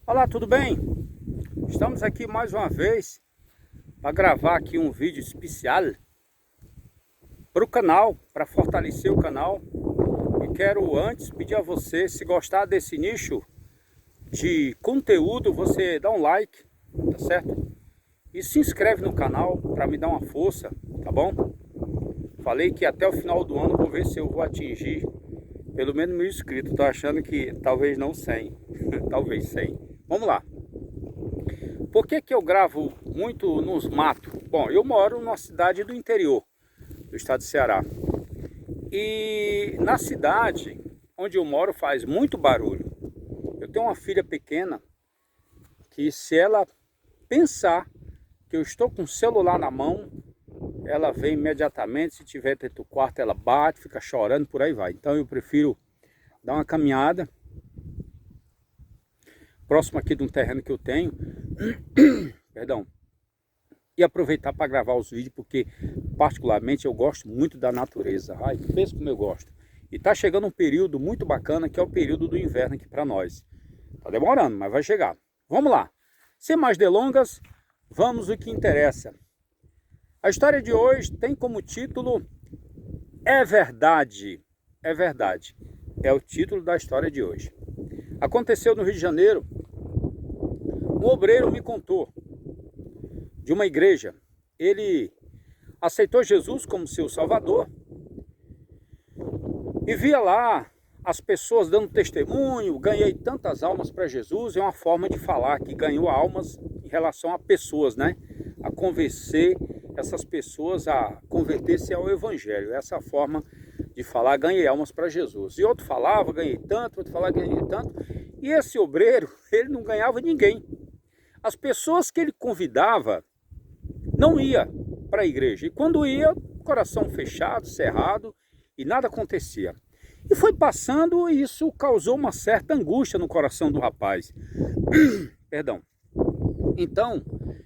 Olá, tudo bem? Estamos aqui mais uma vez para gravar aqui um vídeo especial para o canal, para fortalecer o canal. E quero antes pedir a você, se gostar desse nicho de conteúdo, você dá um like, tá certo? E se inscreve no canal para me dar uma força, tá bom? Falei que até o final do ano vou ver se eu vou atingir pelo menos 1.000 inscritos. Tô achando que talvez não 100, talvez 100. Vamos lá. Por que eu gravo muito nos matos? Bom, eu moro numa cidade do interior do estado de Ceará. E na cidade onde eu moro faz muito barulho. Eu tenho uma filha pequena que, se ela pensar que eu estou com o celular na mão, ela vem imediatamente. Se tiver dentro do quarto, ela bate, fica chorando, por aí vai. Então eu prefiro dar uma caminhada próximo aqui de um terreno que eu tenho, perdão, e aproveitar para gravar os vídeos, porque particularmente eu gosto muito da natureza. Ai, pensa como eu gosto. E tá chegando um período muito bacana, que é o período do inverno aqui para nós. Tá demorando, mas vai chegar. Vamos lá. Sem mais delongas, vamos ao que interessa. A história de hoje tem como título É Verdade. É Verdade. É o título da história de hoje. Aconteceu no Rio de Janeiro. Um obreiro me contou de uma igreja. Ele aceitou Jesus como seu salvador e via lá as pessoas dando testemunho. Ganhei tantas almas para Jesus. É uma forma de falar que ganhou almas em relação a pessoas, né? A convencer essas pessoas a converter-se ao evangelho. Essa forma de falar, ganhei almas para Jesus. E outro falava, ganhei tanto, outro falava, ganhei tanto. E esse obreiro, ele não ganhava ninguém. As pessoas que ele convidava não ia para a igreja. E quando ia, coração fechado, cerrado, e nada acontecia. E foi passando, e isso causou uma certa angústia no coração do rapaz. Perdão. Então,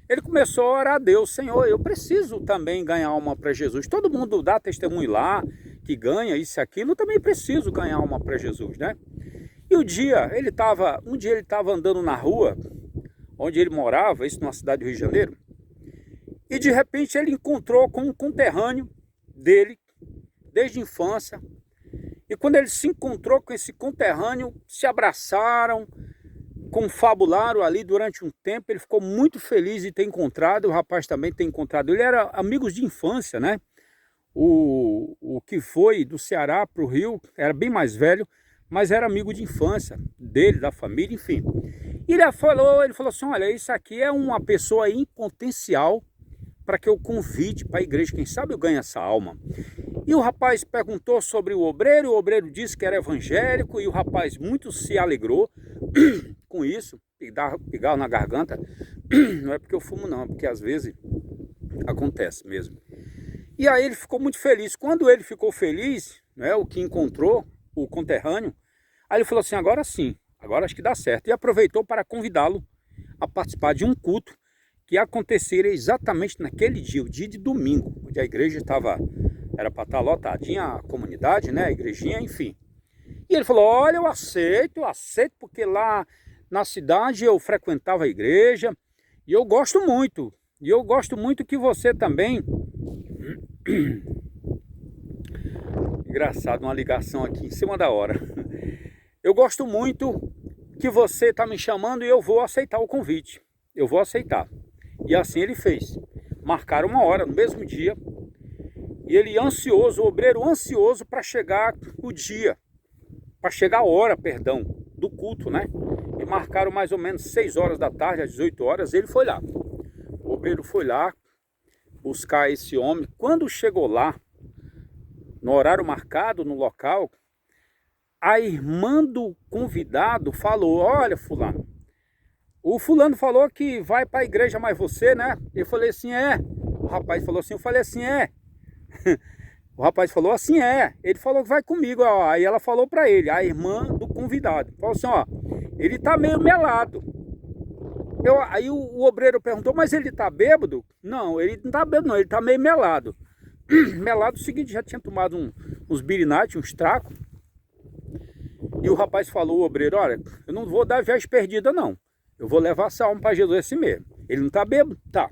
ele começou a orar a Deus: Senhor, eu preciso também ganhar alma para Jesus. Todo mundo dá testemunho lá, que ganha isso e aquilo, eu também preciso ganhar alma para Jesus, né? E um dia ele estava andando na rua onde ele morava, isso numa cidade do Rio de Janeiro, e de repente ele encontrou com um conterrâneo dele, desde a infância. E quando ele se encontrou com esse conterrâneo, se abraçaram, confabularam ali durante um tempo. Ele ficou muito feliz de ter encontrado, o rapaz também ter encontrado. Ele era amigos de infância, né? O que foi do Ceará para o Rio era bem mais velho, mas era amigo de infância dele, da família, enfim. E ele falou assim: olha, isso aqui é uma pessoa em potencial para que eu convide para a igreja, quem sabe eu ganho essa alma. E o rapaz perguntou sobre o obreiro disse que era evangélico, e o rapaz muito se alegrou com isso, pigarro na garganta. Não é porque eu fumo não, é porque às vezes acontece mesmo. E aí ele ficou muito feliz. Quando ele ficou feliz, né, o que encontrou, o conterrâneo, aí ele falou assim: agora sim, agora acho que dá certo. E aproveitou para convidá-lo a participar de um culto que aconteceria exatamente naquele dia, o dia de domingo, onde a igreja era para estar lotadinha, a comunidade, né, a igrejinha, enfim. E ele falou: olha, eu aceito, porque lá na cidade eu frequentava a igreja e eu gosto muito. E eu gosto muito que você também... Engraçado, uma ligação aqui em cima da hora. Eu gosto muito que você está me chamando e eu vou aceitar o convite. Eu vou aceitar. E assim ele fez. Marcaram uma hora no mesmo dia. E ele ansioso, o obreiro ansioso para chegar o dia. Para chegar a hora, perdão, do culto, né? E marcaram mais ou menos 6 horas da tarde, às 18 horas, ele foi lá. O obreiro foi lá buscar esse homem. Quando chegou lá, no horário marcado, no local, a irmã do convidado falou: olha, fulano, o fulano falou que vai para a igreja, mais você, né? Eu falei assim: é. O rapaz falou assim, eu falei assim: é. O rapaz falou assim: é. Ele falou que vai comigo, ó. Aí ela falou para ele, a irmã do convidado, falou assim: ó, ele tá meio melado. Aí o obreiro perguntou: mas ele tá bêbado? Não, ele não tá bêbado não, ele tá meio melado. Melado é o seguinte, já tinha tomado uns birinate, uns tracos. E o rapaz falou, o obreiro: olha, eu não vou dar viagem perdida não. eu vou levar essa alma para Jesus assim mesmo. Ele não está bêbado? Tá.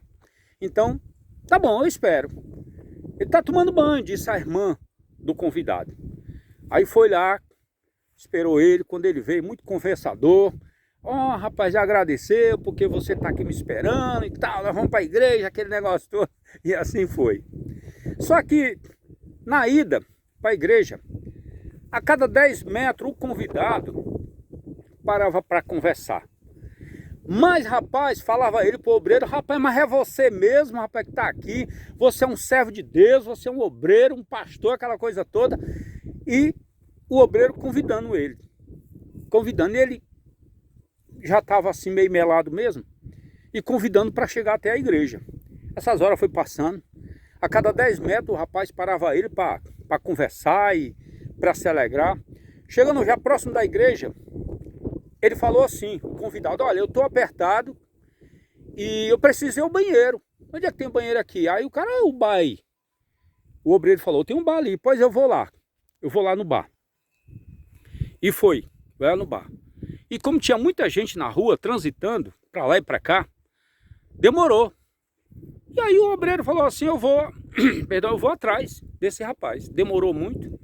Então, tá bom, eu espero. Ele está tomando banho, disse a irmã do convidado. Aí foi lá, esperou ele, quando ele veio, muito conversador. Ó, rapaz, já agradeceu porque você está aqui me esperando e tal, nós vamos para a igreja, aquele negócio todo. E assim foi. Só que, na ida para a igreja, a cada 10 metros o convidado parava para conversar. Mas, rapaz, falava ele pro obreiro, rapaz, mas é você mesmo, rapaz, que está aqui. Você é um servo de Deus, você é um obreiro, um pastor, aquela coisa toda. E o obreiro convidando ele. Convidando ele, já estava assim meio melado mesmo, e convidando para chegar até a igreja. Essas horas foi passando. A cada 10 metros o rapaz parava ele para conversar e para se alegrar. Chegando já próximo da igreja, ele falou assim, o convidado, olha, eu estou apertado e eu preciso ir ao banheiro. Onde é que tem banheiro aqui? Aí o cara, o bar aí. O obreiro falou, tem um bar ali, pois eu vou lá. Eu vou lá no bar. E foi, vai lá no bar. E como tinha muita gente na rua transitando para lá e para cá, demorou. E aí o obreiro falou assim, eu vou atrás desse rapaz. Demorou muito.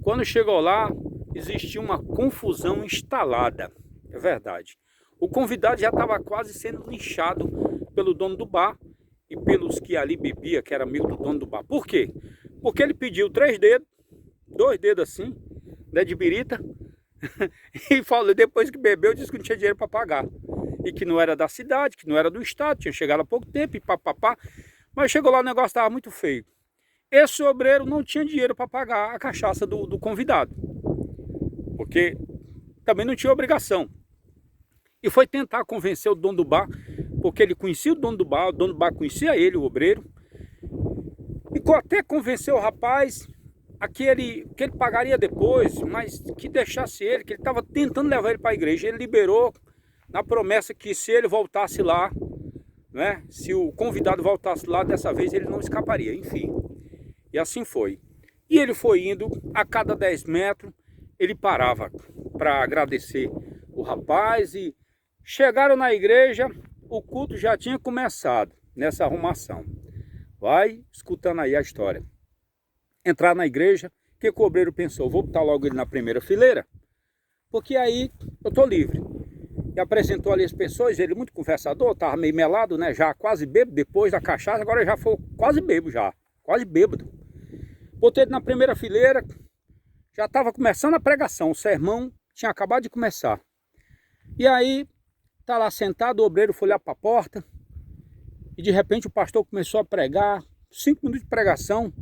Quando chegou lá, existia uma confusão instalada. É verdade. O convidado já estava quase sendo linchado pelo dono do bar e pelos que ali bebia, que era amigo do dono do bar. Por quê? Porque ele pediu 3 dedos, 2 dedos assim, né, de birita, e falou, depois que bebeu, disse que não tinha dinheiro para pagar. E que não era da cidade, que não era do estado, tinha chegado há pouco tempo e papapá. Mas chegou lá, o negócio estava muito feio. Esse obreiro não tinha dinheiro para pagar a cachaça do convidado. Porque também não tinha obrigação. E foi tentar convencer o dono do bar, porque ele conhecia o dono do bar conhecia ele, o obreiro. E até convenceu o rapaz que ele pagaria depois, mas que deixasse ele, que ele estava tentando levar ele para a igreja. Ele liberou na promessa que se ele voltasse lá, né, se o convidado voltasse lá, dessa vez ele não escaparia, enfim. E assim foi. E ele foi indo, a cada 10 metros, ele parava para agradecer o rapaz e chegaram na igreja, o culto já tinha começado nessa arrumação. Vai escutando aí a história. Entrar na igreja, o que o obreiro pensou? Vou botar logo ele na primeira fileira, porque aí eu estou livre. E apresentou ali as pessoas, ele muito conversador, estava meio melado, né? Já quase bêbado, depois da cachaça, agora já foi quase bêbado já, quase bêbado. Botei ele na primeira fileira, já estava começando a pregação, o sermão tinha acabado de começar. E aí, tá lá sentado, o obreiro foi lá para a porta, e de repente o pastor começou a pregar, 5 minutos de pregação,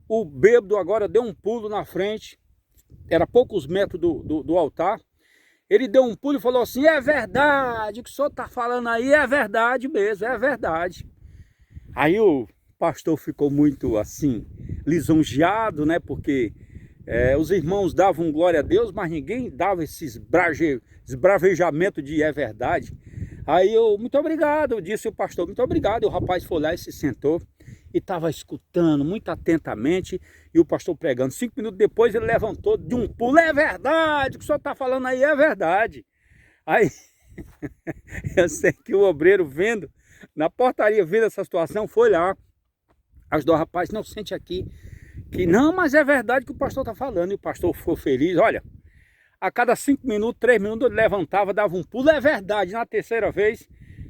o bêbado agora deu um pulo na frente, era poucos metros do altar, ele deu um pulo e falou assim, é verdade, o que o senhor está falando aí é verdade mesmo, é verdade. Aí o pastor ficou muito assim, lisonjeado, né, porque os irmãos davam glória a Deus, mas ninguém dava esses esbravejamentos de é verdade. Aí eu, muito obrigado, disse o pastor, muito obrigado. E o rapaz foi lá e se sentou e estava escutando muito atentamente e o pastor pregando. 5 minutos depois ele levantou de um pulo, é verdade, o que o senhor está falando aí é verdade. Aí eu sei que o obreiro vendo, na portaria vendo essa situação, foi lá, ajudou o rapaz, não, sente aqui, que não, mas é verdade que o pastor está falando. E o pastor ficou feliz, olha, a cada 5 minutos, 3 minutos ele levantava, dava um pulo, é verdade. Na terceira vez,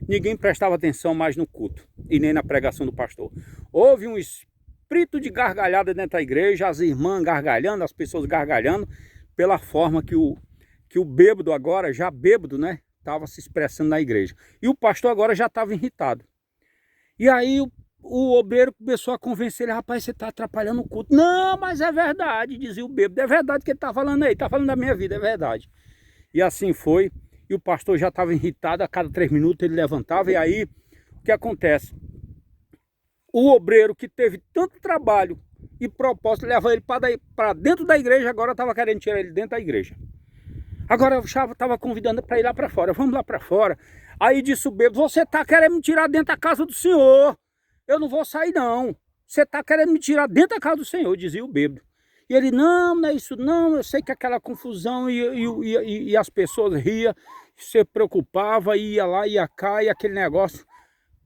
ninguém prestava atenção mais no culto e nem na pregação do pastor. Houve um espírito de gargalhada dentro da igreja, as irmãs gargalhando, as pessoas gargalhando, pela forma que o bêbado agora, já bêbado, né, estava se expressando na igreja. E o pastor agora já estava irritado. E aí o obreiro começou a convencer ele, rapaz, você está atrapalhando o culto. Não, mas é verdade, dizia o bêbado, é verdade que ele está falando aí, está falando da minha vida, é verdade. E assim foi, e o pastor já estava irritado, a cada 3 minutos ele levantava, e aí, o que acontece? O obreiro que teve tanto trabalho e propósito, levar ele para dentro da igreja, agora estava querendo tirar ele dentro da igreja. Agora eu estava convidando para ir lá para fora, vamos lá para fora. Aí disse o bêbado, você está querendo me tirar dentro da casa do senhor. Eu não vou sair não, você está querendo me tirar dentro da casa do Senhor, dizia o bêbado. E ele, não, não é isso não, eu sei que aquela confusão e as pessoas riam, se preocupava, ia lá, ia cá, e aquele negócio.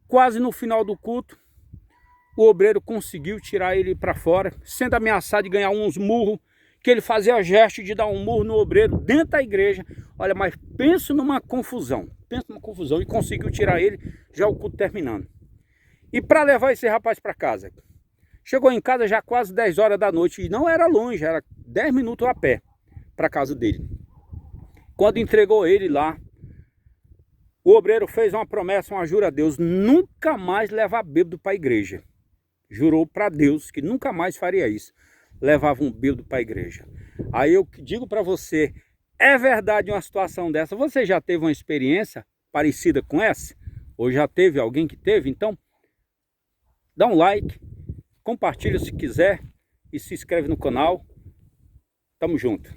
Quase no final do culto, o obreiro conseguiu tirar ele para fora, sendo ameaçado de ganhar uns murros, que ele fazia gesto de dar um murro no obreiro dentro da igreja. Olha, mas pensa numa confusão, e conseguiu tirar ele, já o culto terminando. E para levar esse rapaz para casa, chegou em casa já quase 10 horas da noite, e não era longe, era 10 minutos a pé para casa dele. Quando entregou ele lá, o obreiro fez uma promessa, uma jura a Deus, nunca mais levar bêbado para a igreja. Jurou para Deus que nunca mais faria isso, levava um bêbado para a igreja. Aí eu digo para você, é verdade uma situação dessa? Você já teve uma experiência parecida com essa? Ou já teve alguém que teve? Então, dá um like, compartilha se quiser e se inscreve no canal. Tamo junto.